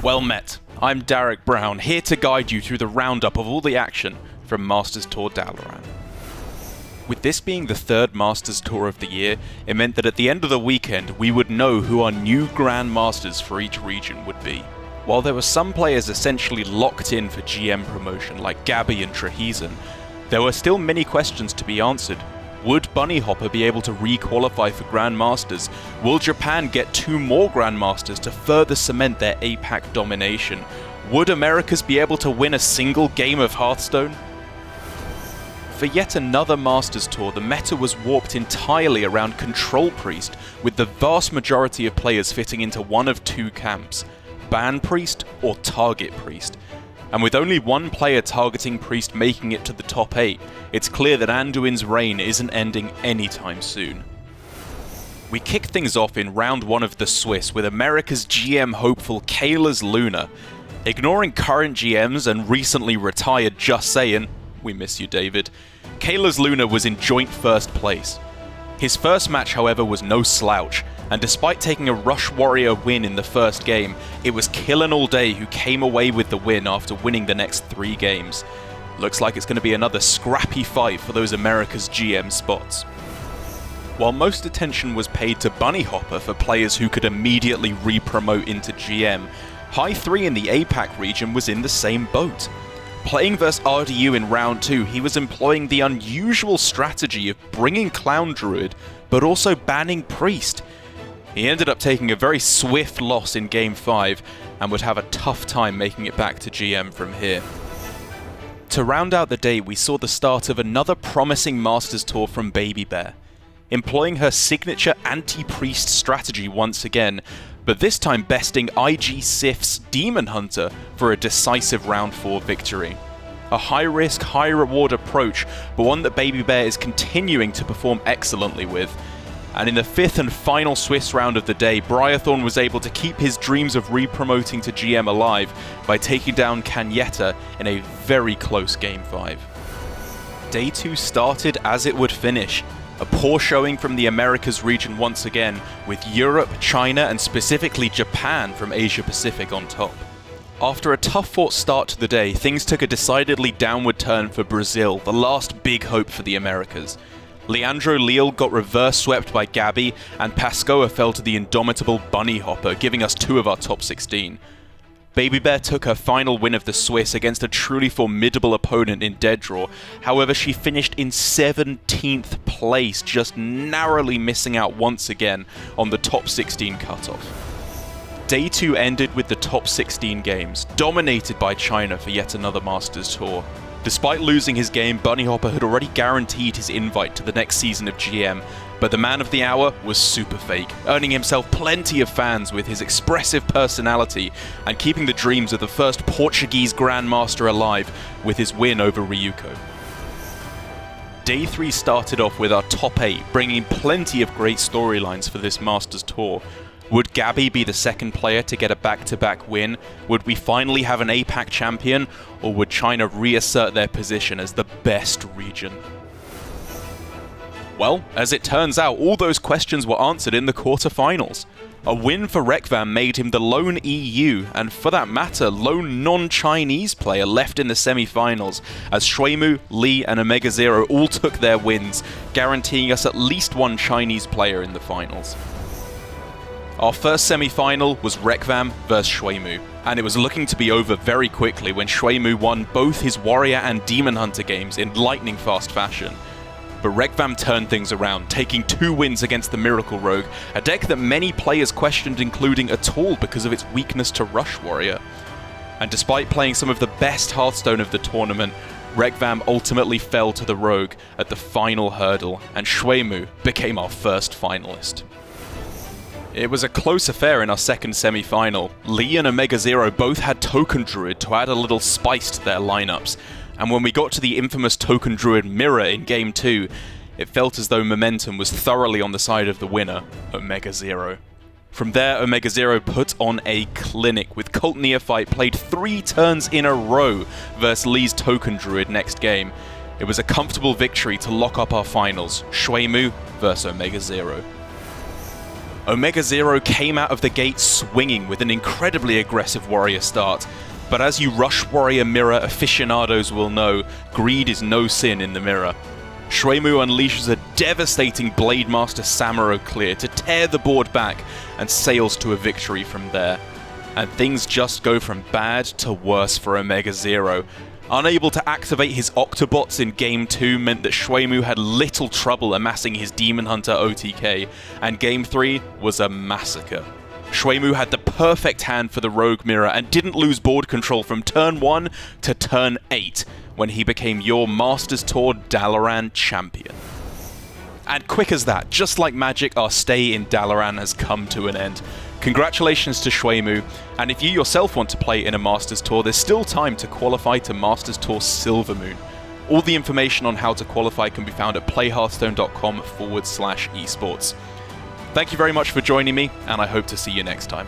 Well met. I'm Derek Brown, here to guide you through the roundup of all the action from Masters Tour Dalaran. With this being the third Masters Tour of the year, it meant that at the end of the weekend we would know who our new Grand Masters for each region would be. While there were some players essentially locked in for GM promotion like Gabby and Trehezen, there were still many questions to be answered. Would Bunny Hopper be able to re-qualify for Grand Masters? Will Japan get 2 more Grand Masters to further cement their APAC domination? Would Americas be able to win a single game of Hearthstone? For yet another Masters Tour, the meta was warped entirely around Control Priest, with the vast majority of players fitting into one of 2 camps, Ban Priest or Target Priest. And with only one player targeting Priest making it to the top 8, it's clear that Anduin's reign isn't ending anytime soon. We kick things off in round 1 of the Swiss with America's GM hopeful Kayla's Luna. Ignoring current GMs and recently retired Just Sayin', we miss you David, Kayla's Luna was in joint first place. His first match however was no slouch, and despite taking a Rush Warrior win in the first game, it was Killin' All Day who came away with the win after winning the next 3 games. Looks like it's going to be another scrappy fight for those America's GM spots. While most attention was paid to Bunny Hopper for players who could immediately re-promote into GM, High 3 in the APAC region was in the same boat. Playing vs RDU in round 2, he was employing the unusual strategy of bringing Clown Druid, but also banning Priest. He ended up taking a very swift loss in Game 5, and would have a tough time making it back to GM from here. To round out the day, we saw the start of another promising Masters Tour from Baby Bear, employing her signature anti-Priest strategy once again, but this time besting IG Sif's Demon Hunter for a decisive round 4 victory. A high-risk, high-reward approach, but one that Baby Bear is continuing to perform excellently with. And in the 5th and final Swiss round of the day, Briarthorn was able to keep his dreams of re-promoting to GM alive by taking down Kanyeta in a very close Game 5. Day 2 started as it would finish. A poor showing from the Americas region once again, with Europe, China and specifically Japan from Asia Pacific on top. After a tough-fought start to the day, things took a decidedly downward turn for Brazil, the last big hope for the Americas. Leandro Leal got reverse swept by Gabby, and Pascoa fell to the indomitable Bunny Hopper, giving us 2 of our top 16. Baby Bear took her final win of the Swiss against a truly formidable opponent in Dead Draw. However, she finished in 17th place, just narrowly missing out once again on the top 16 cutoff. Day 2 ended with the top 16 games, dominated by China for yet another Masters Tour. Despite losing his game, Bunny Hopper had already guaranteed his invite to the next season of GM, but the man of the hour was super fake, earning himself plenty of fans with his expressive personality and keeping the dreams of the first Portuguese Grandmaster alive with his win over Ryuko. Day 3 started off with our top 8, bringing plenty of great storylines for this Masters Tour. Would Gabby be the second player to get a back-to-back win? Would we finally have an APAC champion? Or would China reassert their position as the best region? Well, as it turns out, all those questions were answered in the quarterfinals. A win for Rekvam made him the lone EU, and for that matter, lone non-Chinese player left in the semi-finals, as Shuimu, Lee and Omega Zero all took their wins, guaranteeing us at least one Chinese player in the finals. Our first semi-final was Rekvam vs Shuimu, and it was looking to be over very quickly when Shuimu won both his Warrior and Demon Hunter games in lightning-fast fashion. But Rekvam turned things around, taking 2 wins against the Miracle Rogue, a deck that many players questioned including at all because of its weakness to Rush Warrior. And despite playing some of the best Hearthstone of the tournament, Rekvam ultimately fell to the Rogue at the final hurdle, and Shuimu became our first finalist. It was a close affair in our second semi-final. Lee and Omega Zero both had Token Druid to add a little spice to their lineups, and when we got to the infamous Token Druid mirror in Game 2, it felt as though momentum was thoroughly on the side of the winner, Omega Zero. From there, Omega Zero put on a clinic, with Cult Neophyte played 3 turns in a row versus Lee's Token Druid next game. It was a comfortable victory to lock up our finals, Shuimu versus Omega Zero. Omega Zero came out of the gate swinging with an incredibly aggressive warrior start, but as you Rush Warrior Mirror aficionados will know, greed is no sin in the mirror. Shuemu unleashes a devastating Blade Master Samuro clear to tear the board back and sails to a victory from there. And things just go from bad to worse for Omega Zero. Unable to activate his Octobots in Game 2 meant that Shuemu had little trouble amassing his Demon Hunter OTK, and Game 3 was a massacre. Shuemu had the perfect hand for the Rogue Mirror and didn't lose board control from turn 1 to turn 8 when he became your Masters Tour Dalaran champion. And quick as that, just like magic, our stay in Dalaran has come to an end. Congratulations to Shuemu, and if you yourself want to play in a Masters Tour, there's still time to qualify to Masters Tour Silvermoon. All the information on how to qualify can be found at playhearthstone.com/esports. Thank you very much for joining me, and I hope to see you next time.